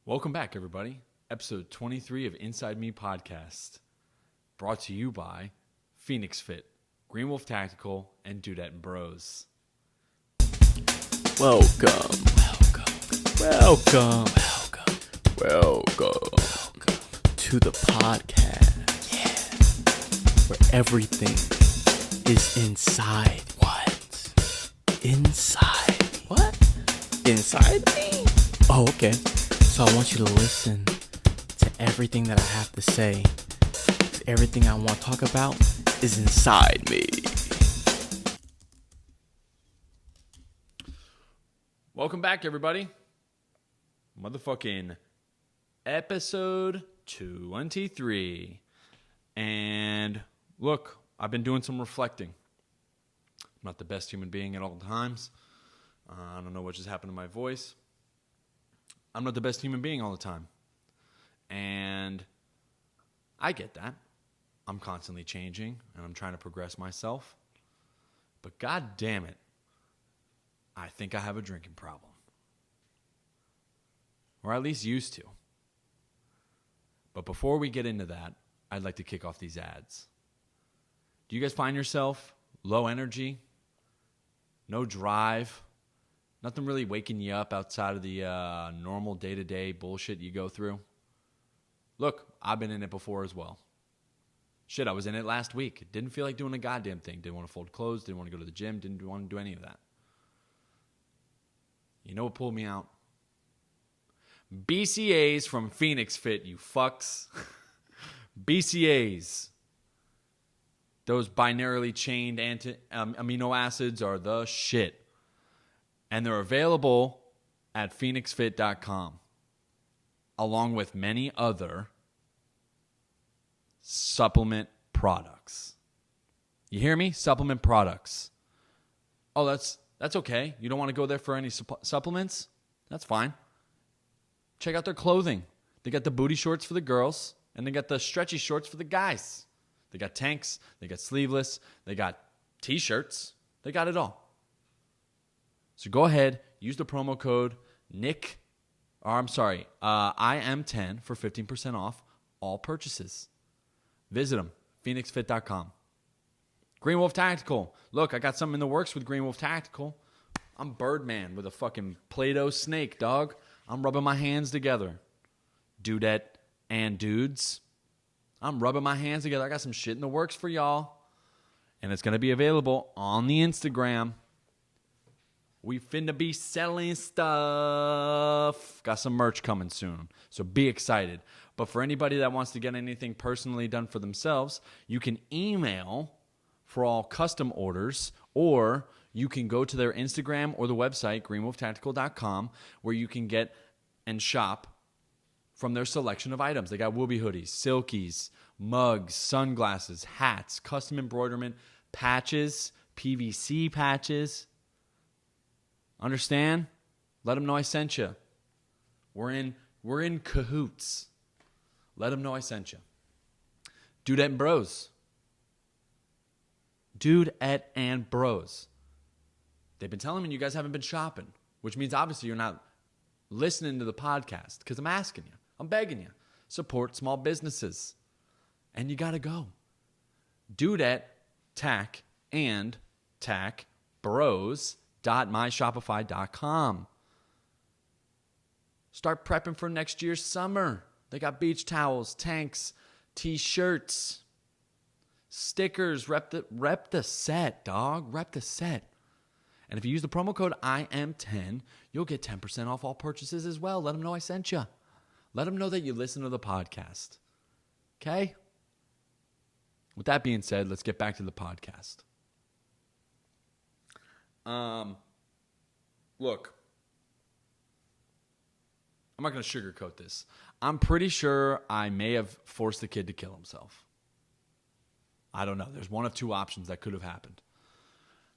Welcome back, everybody. Episode 23 of Inside Me Podcast. Brought to you by Phoenix Fit, Green Wolf Tactical, and Dudette and Bros. Welcome to the podcast. Yeah. Where everything is inside. What? Inside. What? Inside me? Oh, okay. So I want you to listen to everything that I have to say. Everything I want to talk about is inside me. Welcome back, everybody. Motherfucking episode 23. And look, I've been doing some reflecting. I'm not the best human being at all times. I don't know what just happened to my voice. I'm not the best human being all the time. And I get that. I'm constantly changing, and I'm trying to progress myself. But god damn it, I think I have a drinking problem. Or at least used to. But before we get into that, I'd like to kick off these ads. Do you guys find yourself low energy? No drive? Nothing really waking you up outside of the normal day-to-day bullshit you go through? Look, I've been in it before as well. Shit, I was in it last week. Didn't feel like doing a goddamn thing. Didn't want to fold clothes. Didn't want to go to the gym. Didn't want to do any of that. You know what pulled me out? BCAAs from Phoenix Fit, you fucks. BCAAs. Those binarily chained amino acids are the shit. And they're available at phoenixfit.com, along with many other supplement products. You hear me? Supplement products. Oh, that's okay. You don't want to go there for any supplements? That's fine. Check out their clothing. They got the booty shorts for the girls, and they got the stretchy shorts for the guys. They got tanks. They got sleeveless. They got t-shirts. They got it all. So go ahead, use the promo code IM10 for 15% off all purchases. Visit them, phoenixfit.com. Green Wolf Tactical. Look, I got something in the works with Green Wolf Tactical. I'm Birdman with a fucking Play-Doh snake, dog. I'm rubbing my hands together. Dudette and dudes. I'm rubbing my hands together. I got some shit in the works for y'all. And it's going to be available on the Instagram. We finna be selling stuff. Got some merch coming soon, so be excited. But for anybody that wants to get anything personally done for themselves, you can email for all custom orders, or you can go to their Instagram or the website, greenwolftactical.com, where you can get and shop from their selection of items. They got Wooby hoodies, silkies, mugs, sunglasses, hats, custom embroiderment, patches, PVC patches. Understand? Let them know I sent you. We're in cahoots. Let them know I sent you. Dudette and Bros. Dudette and Bros. They've been telling me you guys haven't been shopping, which means obviously you're not listening to the podcast, because I'm asking you. I'm begging you. Support small businesses. And you got to go. Dudette, Tack, and Tack Bros. .myshopify.com. Start prepping for next year's summer. They got beach towels, tanks, t-shirts, stickers. Rep the set, dog. Rep the set. And if you use the promo code IM10, you'll get 10% off all purchases as well. Let them know I sent you. Let them know that you listen to the podcast. Okay? With that being said, let's get back to the podcast. Look, I'm not going to sugarcoat this. I'm pretty sure I may have forced the kid to kill himself. I don't know. There's one of two options that could have happened.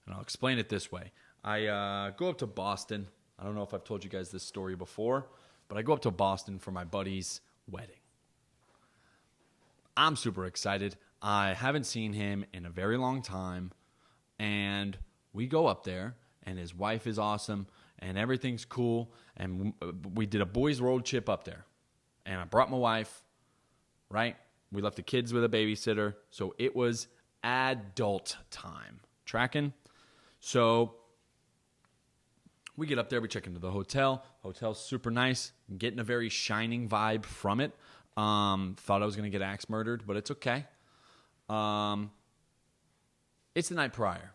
And I'll explain it this way. I go up to Boston. I don't know if I've told you guys this story before, but I go up to Boston for my buddy's wedding. I'm super excited. I haven't seen him in a very long time, and we go up there, and his wife is awesome, and everything's cool. And we did a boys' road trip up there. And I brought my wife, right? We left the kids with a babysitter. So it was adult time. Tracking? So we get up there. We check into the hotel. Hotel's super nice. Getting a very shining vibe from it. Thought I was going to get axe murdered, but it's okay. It's the night prior.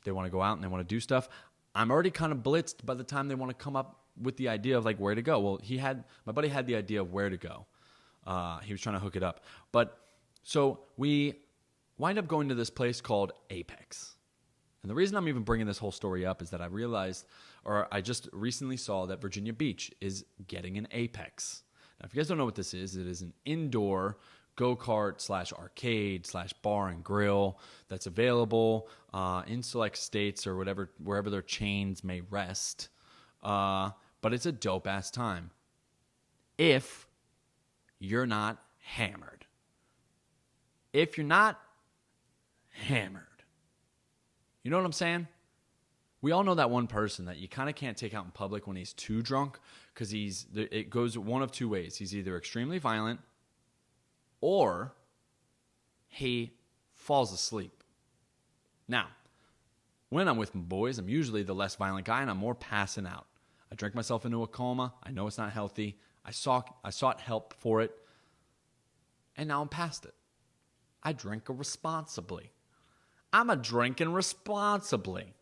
They want to go out and they want to do stuff. I'm already kind of blitzed by the time they want to come up with the idea of like where to go. Well, my buddy had the idea of where to go. He was trying to hook it up. But so we wind up going to this place called Apex. And the reason I'm even bringing this whole story up is that I just recently saw that Virginia Beach is getting an Apex. Now, if you guys don't know what this is, it is an indoor go-kart / arcade / bar and grill that's available in select states or wherever their chains may rest. But it's a dope-ass time if you're not hammered. If you're not hammered. You know what I'm saying? We all know that one person that you kind of can't take out in public when he's too drunk because it goes one of two ways. He's either extremely violent or he falls asleep. Now, when I'm with my boys, I'm usually the less violent guy and I'm more passing out. I drank myself into a coma. I know it's not healthy. I sought help for it. And now I'm past it. I drink responsibly. I'm a drinking responsibly.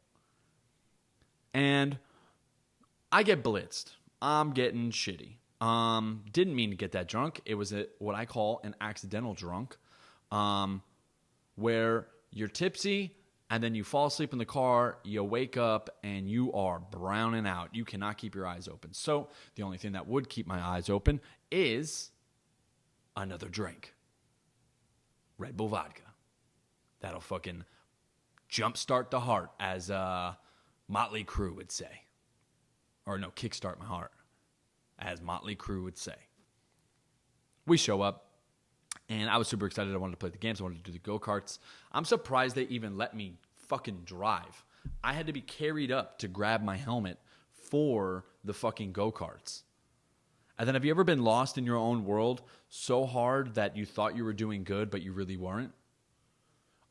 And I get blitzed. I'm getting shitty. Didn't mean to get that drunk. It was what I call an accidental drunk, where you're tipsy and then you fall asleep in the car, you wake up and you are browning out. You cannot keep your eyes open. So the only thing that would keep my eyes open is another drink. Red Bull vodka. That'll fucking jumpstart the heart, as Motley Crue would say. Or no, kickstart my heart, as Motley Crue would say. We show up, and I was super excited. I wanted to play the games. I wanted to do the go-karts. I'm surprised they even let me fucking drive. I had to be carried up to grab my helmet for the fucking go-karts. And then have you ever been lost in your own world so hard that you thought you were doing good, but you really weren't?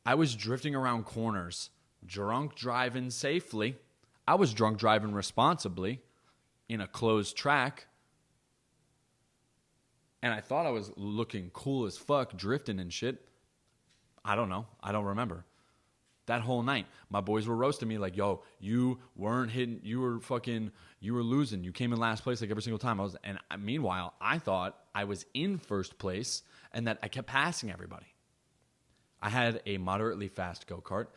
I was drifting around corners, drunk driving safely. I was drunk driving responsibly in a closed track. And I thought I was looking cool as fuck, drifting and shit. I don't know. I don't remember. That whole night, my boys were roasting me like, yo, you weren't hitting, you were losing. You came in last place like every single time. Meanwhile, I thought I was in first place and that I kept passing everybody. I had a moderately fast go-kart.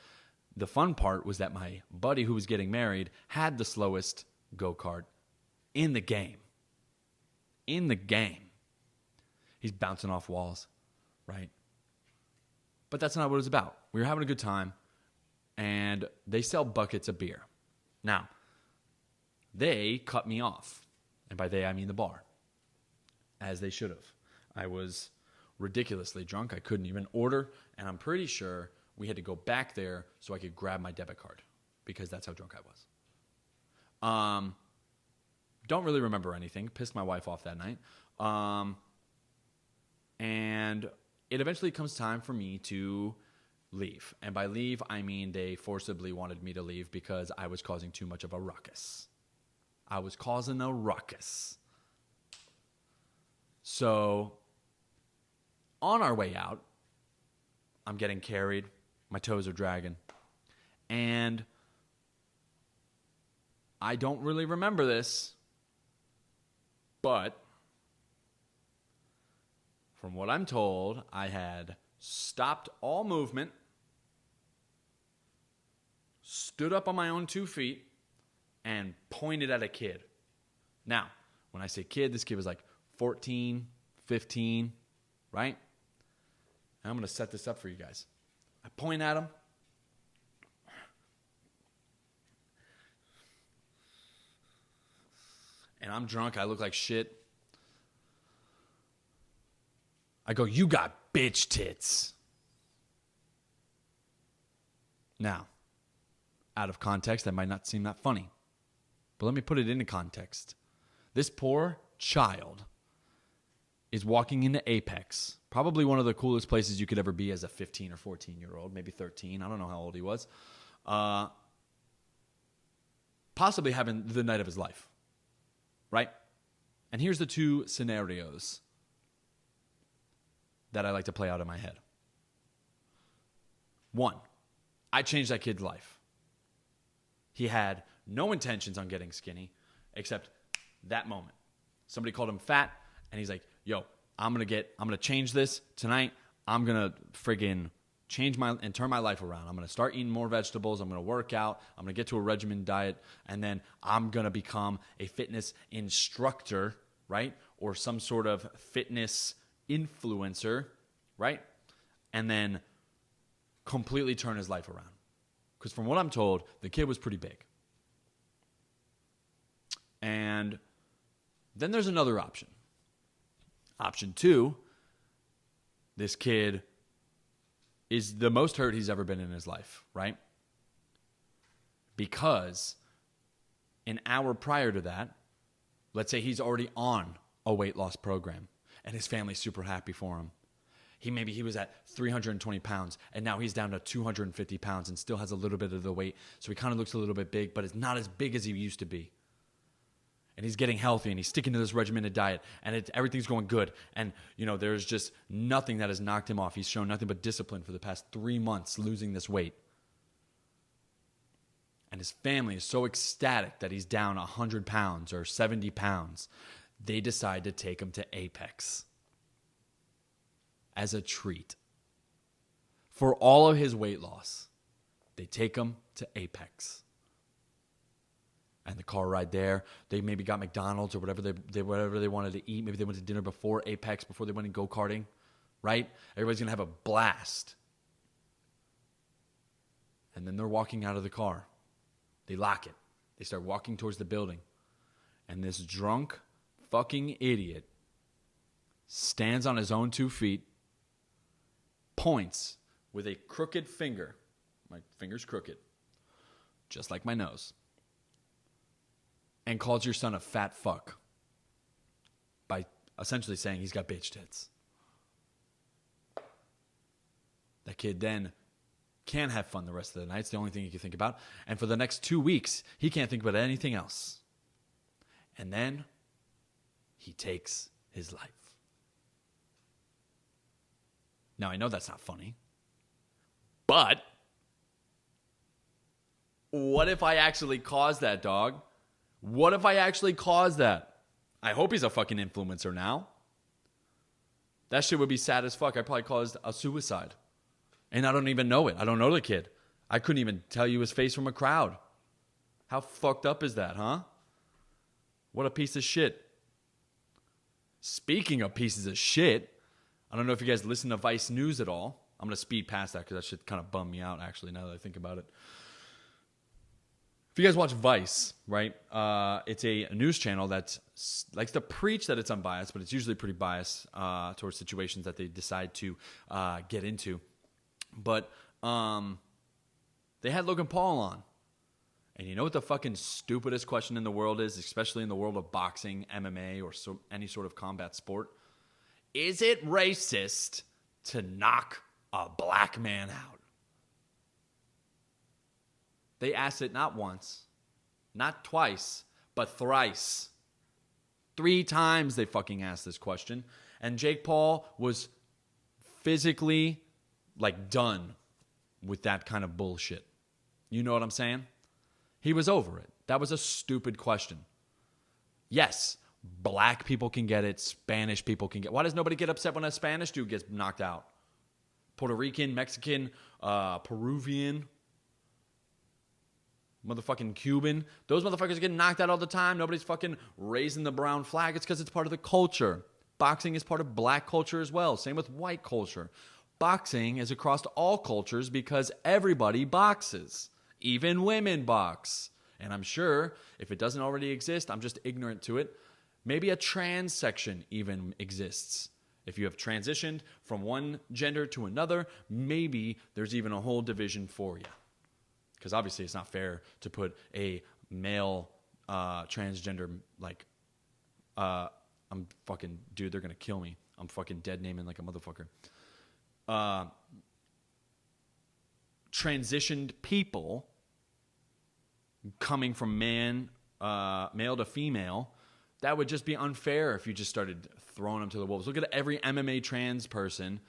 The fun part was that my buddy who was getting married had the slowest go-kart in the game. In the game. He's bouncing off walls, right? But that's not what it was about. We were having a good time, and they sell buckets of beer. Now, they cut me off. And by they, I mean the bar. As they should have. I was ridiculously drunk. I couldn't even order, and I'm pretty sure we had to go back there so I could grab my debit card because that's how drunk I was. Don't really remember anything. Pissed my wife off that night. And it eventually comes time for me to leave. And by leave, I mean they forcibly wanted me to leave because I was causing too much of a ruckus. I was causing a ruckus. So on our way out, I'm getting carried. My toes are dragging. And I don't really remember this, but from what I'm told, I had stopped all movement, stood up on my own 2 feet, and pointed at a kid. Now, when I say kid, this kid was like 14, 15, right? I'm going to set this up for you guys. I point at him. And I'm drunk. I look like shit. I go, you got bitch tits. Now, out of context, that might not seem that funny. But let me put it into context. This poor child is walking into Apex, probably one of the coolest places you could ever be as a 15 or 14-year-old, maybe 13. I don't know how old he was. Possibly having the night of his life, right? And here's the two scenarios that I like to play out in my head. One, I changed that kid's life. He had no intentions on getting skinny except that moment. Somebody called him fat, and he's like, yo, I'm gonna change this tonight. I'm gonna friggin' change and turn my life around. I'm gonna start eating more vegetables. I'm gonna work out. I'm gonna get to a regimen diet, and then I'm gonna become a fitness instructor, right? Or some sort of fitness influencer, right? And then completely turn his life around. Because from what I'm told, the kid was pretty big. And then there's another option. Option two, this kid is the most hurt he's ever been in his life, right? Because an hour prior to that, let's say he's already on a weight loss program and his family's super happy for him. Maybe he was at 320 pounds and now he's down to 250 pounds and still has a little bit of the weight. So he kind of looks a little bit big, but it's not as big as he used to be. And he's getting healthy and he's sticking to this regimented diet and everything's going good. And, there's just nothing that has knocked him off. He's shown nothing but discipline for the past 3 months losing this weight. And his family is so ecstatic that he's down 100 pounds or 70 pounds. They decide to take him to Apex as a treat. For all of his weight loss, they take him to Apex. And the car ride there, they maybe got McDonald's or whatever they wanted to eat. Maybe they went to dinner before Apex, before they went in go-karting, right? Everybody's going to have a blast. And then they're walking out of the car. They lock it. They start walking towards the building. And this drunk fucking idiot stands on his own 2 feet, points with a crooked finger. My finger's crooked, just like my nose. And calls your son a fat fuck by essentially saying he's got bitch tits. That kid then can't have fun the rest of the night. It's the only thing he can think about. And for the next 2 weeks, he can't think about anything else. And then he takes his life. Now, I know that's not funny, but what if I actually caused that, dog? What if I actually caused that? I hope he's a fucking influencer now. That shit would be sad as fuck. I probably caused a suicide. And I don't even know it. I don't know the kid. I couldn't even tell you his face from a crowd. How fucked up is that, huh? What a piece of shit. Speaking of pieces of shit, I don't know if you guys listen to Vice News at all. I'm going to speed past that because that shit kind of bummed me out, actually, now that I think about it. If you guys watch Vice, right, it's a news channel that likes to preach that it's unbiased, but it's usually pretty biased towards situations that they decide to get into. But they had Logan Paul on. And you know what the fucking stupidest question in the world is, especially in the world of boxing, MMA, or any sort of combat sport? Is it racist to knock a black man out? They asked it not once, not twice, but thrice. 3 times they fucking asked this question. And Jake Paul was physically, done with that kind of bullshit. You know what I'm saying? He was over it. That was a stupid question. Yes, black people can get it. Spanish people can get it. Why does nobody get upset when a Spanish dude gets knocked out? Puerto Rican, Mexican, Peruvian, motherfucking Cuban. Those motherfuckers are getting knocked out all the time. Nobody's fucking raising the brown flag. It's because it's part of the culture. Boxing is part of black culture as well. Same with white culture. Boxing is across all cultures because everybody boxes. Even women box. And I'm sure if it doesn't already exist, I'm just ignorant to it. Maybe a trans section even exists. If you have transitioned from one gender to another, maybe there's even a whole division for you. Because obviously it's not fair to put a male transgender, like, I'm fucking, dude, they're going to kill me. I'm fucking dead naming like a motherfucker. Transitioned people coming from male to female, that would just be unfair if you just started throwing them to the wolves. Look at every MMA trans person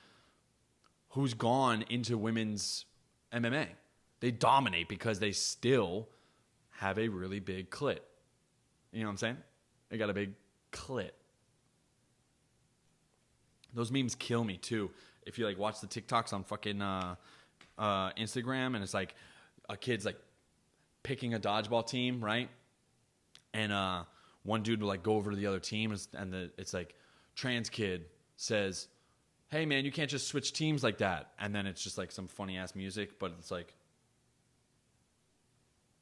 who's gone into women's MMA. They dominate because they still have a really big clit. You know what I'm saying? They got a big clit. Those memes kill me too. If you like watch the TikToks on fucking Instagram, and it's like a kid's like picking a dodgeball team, right? And one dude will like go over to the other team, and it's like trans kid says, "Hey man, you can't just switch teams like that." And then it's just like some funny ass music, but it's like,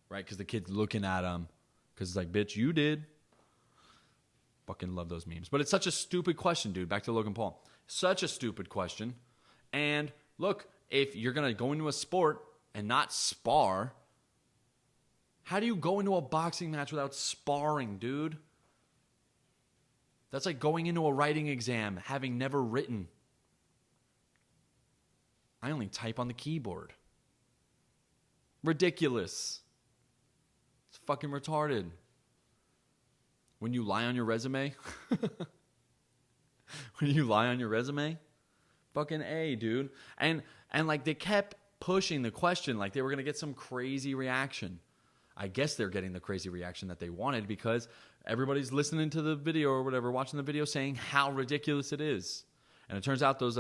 right? Because the kid's looking at him, because it's like, "Bitch, you did." Fucking love those memes. But it's such a stupid question, dude. Back to Logan Paul. Such a stupid question. And look, if you're going to go into a sport and not spar, how do you go into a boxing match without sparring, dude? That's like going into a writing exam, having never written. I only type on the keyboard. Ridiculous. It's fucking retarded. When you lie on your resume, fucking A, dude. And like they kept pushing the question like they were going to get some crazy reaction. I guess they're getting the crazy reaction that they wanted because everybody's listening to the video or whatever, watching the video, saying how ridiculous it is. And it turns out those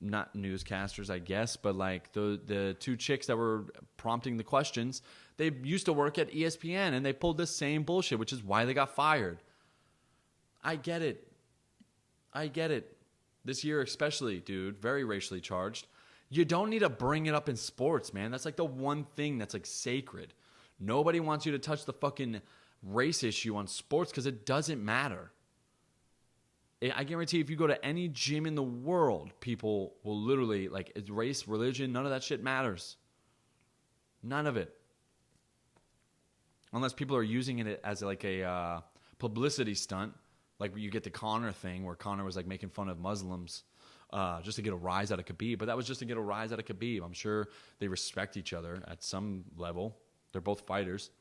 not newscasters, I guess, but like the two chicks that were prompting the questions, they used to work at ESPN and they pulled the same bullshit, which is why they got fired. I get it. This year especially, dude, very racially charged. You don't need to bring it up in sports, man. That's like the one thing that's like sacred. Nobody wants you to touch the fucking race issue on sports because it doesn't matter. I guarantee if you go to any gym in the world, people will literally, like, it's race, religion, none of that shit matters. None of it. Unless people are using it as like a publicity stunt, like you get the Conor thing where Conor was like making fun of Muslims just to get a rise out of Khabib. But that was just to get a rise out of Khabib. I'm sure they respect each other at some level. They're both fighters.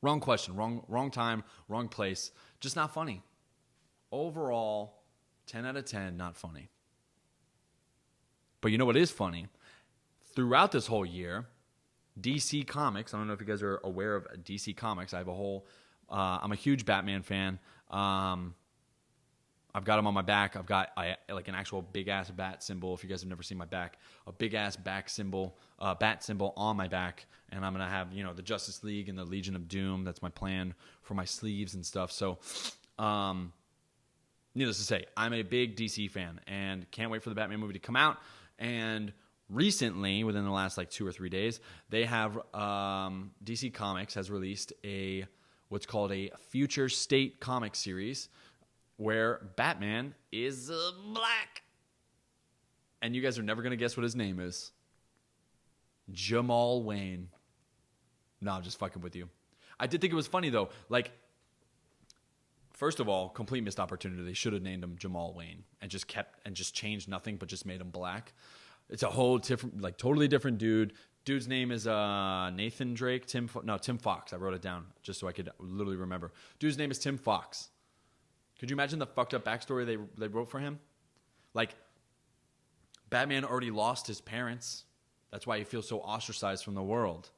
Wrong question, wrong time, wrong place. Just not funny. Overall, 10 out of 10, not funny. But you know what is funny? Throughout this whole year, DC Comics, I don't know if you guys are aware of DC Comics. I have a whole, I'm a huge Batman fan. I've got him on my back. I've got like an actual big-ass bat symbol. If you guys have never seen my back, a big-ass back symbol, bat symbol on my back. And I'm going to have, the Justice League and the Legion of Doom. That's my plan for my sleeves and stuff. So, needless to say, I'm a big DC fan and can't wait for the Batman movie to come out. And recently, within the last like 2 or 3 days, they have DC Comics has released what's called a Future State comic series where Batman is black. And you guys are never going to guess what his name is. Jamal Wayne. No, I'm just fucking with you. I did think it was funny though. Like, first of all, complete missed opportunity. They should have named him Jamal Wayne and just changed nothing, but just made him black. It's a whole different, like totally different dude. Dude's name is Nathan Drake. Tim Fox. I wrote it down just so I could literally remember. Dude's name is Tim Fox. Could you imagine the fucked up backstory they wrote for him? Like, Batman already lost his parents. That's why he feels so ostracized from the world.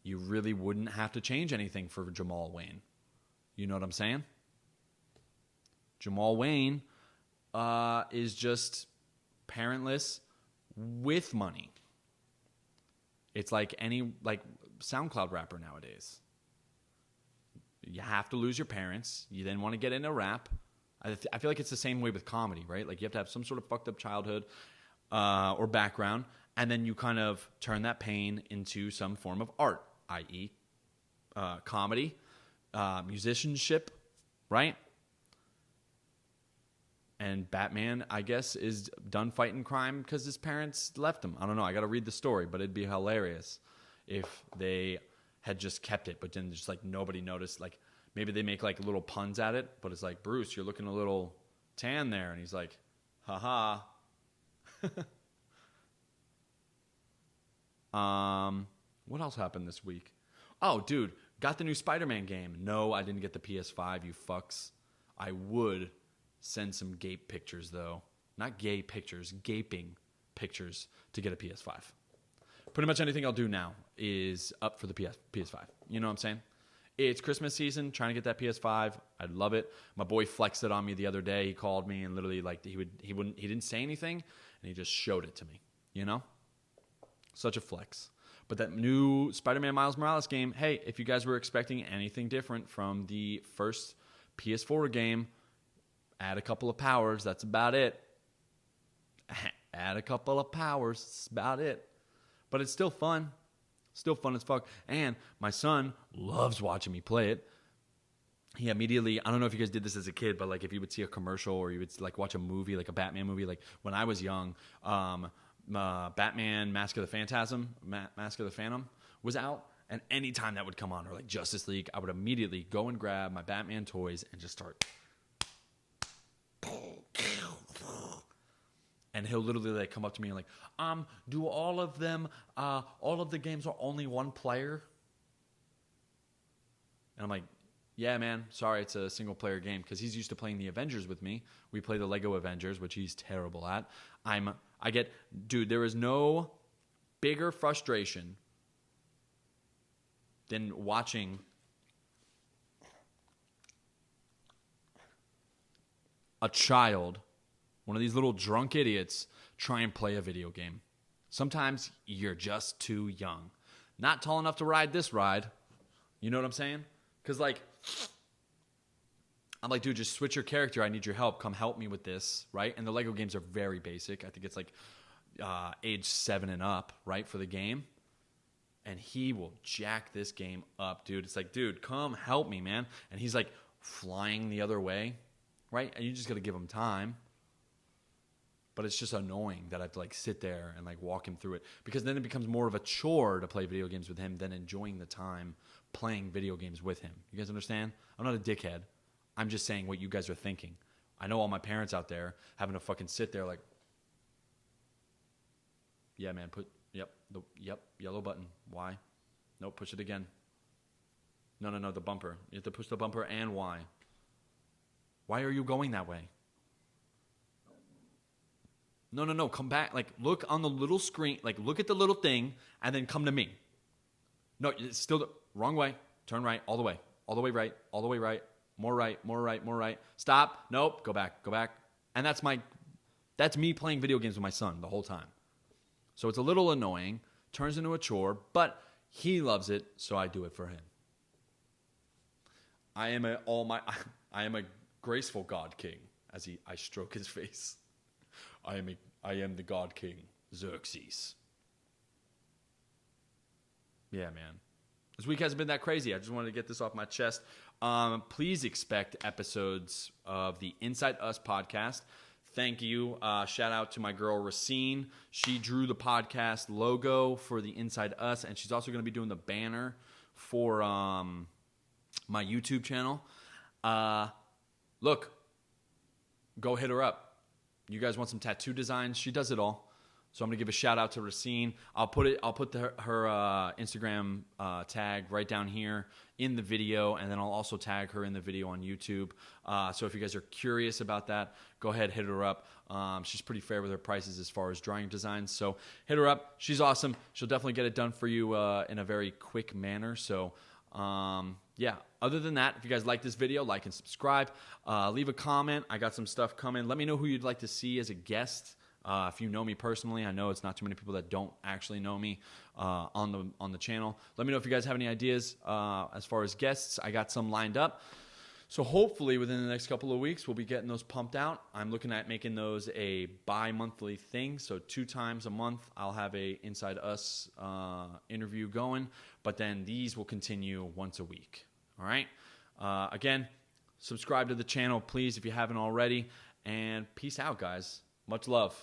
You really wouldn't have to change anything for Jamal Wayne. You know what I'm saying? Jamal Wayne is just parentless with money. It's like any SoundCloud rapper nowadays. You have to lose your parents. You then want to get into rap. I feel like it's the same way with comedy, right? Like you have to have some sort of fucked up childhood or background, and then you kind of turn that pain into some form of art, i.e. Comedy, musicianship, right? And Batman, I guess, is done fighting crime because his parents left him. I don't know. I got to read the story, but it'd be hilarious if they had just kept it, but then just like nobody noticed. Like maybe they make like little puns at it, but it's like, Bruce, you're looking a little tan there. And he's like, haha. What else happened this week? Oh, dude, got the new SpiderMan game. No, I didn't get the PS5, you fucks. I would send some gape pictures, though. Not gay pictures, gaping pictures to get a PS5. Pretty much anything I'll do now is up for the PS5. You know what I'm saying? It's Christmas season, trying to get that PS5. I love it. My boy flexed it on me the other day. He called me and literally like he didn't say anything and he just showed it to me. You know? Such a flex. But that new Spider-Man Miles Morales game, hey, if you guys were expecting anything different from the first PS4 game, add a couple of powers. That's about it. Add a couple of powers. That's about it. But it's still fun. Still fun as fuck. And my son loves watching me play it. He immediately, I don't know if you guys did this as a kid, but like if you would see a commercial or you would like watch a movie, like a Batman movie, like when I was young, Batman Mask of the Phantom was out, and anytime that would come on, or like Justice League, I would immediately go and grab my Batman toys and just start. And he'll literally like come up to me and like, do all of the games are only one player? And I'm like, yeah, man, sorry, it's a single player game, because he's used to playing the Avengers with me. We play the Lego Avengers, which he's terrible at. Dude, there is no bigger frustration than watching a child, one of these little drunk idiots, try and play a video game. Sometimes you're just too young. Not tall enough to ride this ride. You know what I'm saying? Because like, I'm like, dude, just switch your character. I need your help. Come help me with this, right? And the Lego games are very basic. I think it's like age 7 and up, right, for the game. And he will jack this game up, dude. It's like, dude, come help me, man. And he's like flying the other way, right? And you just got to give him time. But it's just annoying that I have to like sit there and like walk him through it, because then it becomes more of a chore to play video games with him than enjoying the time playing video games with him. You guys understand? I'm not a dickhead. I'm just saying what you guys are thinking. I know all my parents out there having to fucking sit there like, yeah, man, yellow button. Why? Nope, push it again. No, the bumper. You have to push the bumper and why. Why are you going that way? No, come back. Like, look on the little screen. Like, look at the little thing and then come to me. No, it's still the wrong way. Turn right, all the way right, all the way right. More right. Stop. Nope. Go back. And that's me playing video games with my son the whole time. So it's a little annoying, turns into a chore, but he loves it, so I do it for him. I am a graceful God King as I stroke his face. I am the God King, Xerxes. Yeah, man. This week hasn't been that crazy. I just wanted to get this off my chest. Please expect episodes of the Inside Us podcast. Thank you. Shout out to my girl, Racine. She drew the podcast logo for the Inside Us, and she's also going to be doing the banner for my YouTube channel. Look, go hit her up. You guys want some tattoo designs? She does it all. So I'm gonna give a shout out to Racine. I'll put her Instagram tag right down here in the video, and then I'll also tag her in the video on YouTube. So if you guys are curious about that, go ahead, hit her up. She's pretty fair with her prices as far as drawing designs. So hit her up. She's awesome. She'll definitely get it done for you in a very quick manner. So yeah. Other than that, if you guys like this video, like and subscribe. Leave a comment. I got some stuff coming. Let me know who you'd like to see as a guest. If you know me personally, I know it's not too many people that don't actually know me on the channel. Let me know if you guys have any ideas as far as guests. I got some lined up. So hopefully within the next couple of weeks, we'll be getting those pumped out. I'm looking at making those a bi-monthly thing. So 2 times a month, I'll have a Inside Us interview going. But then these will continue once a week. All right? Again, subscribe to the channel, please, if you haven't already. And peace out, guys. Much love.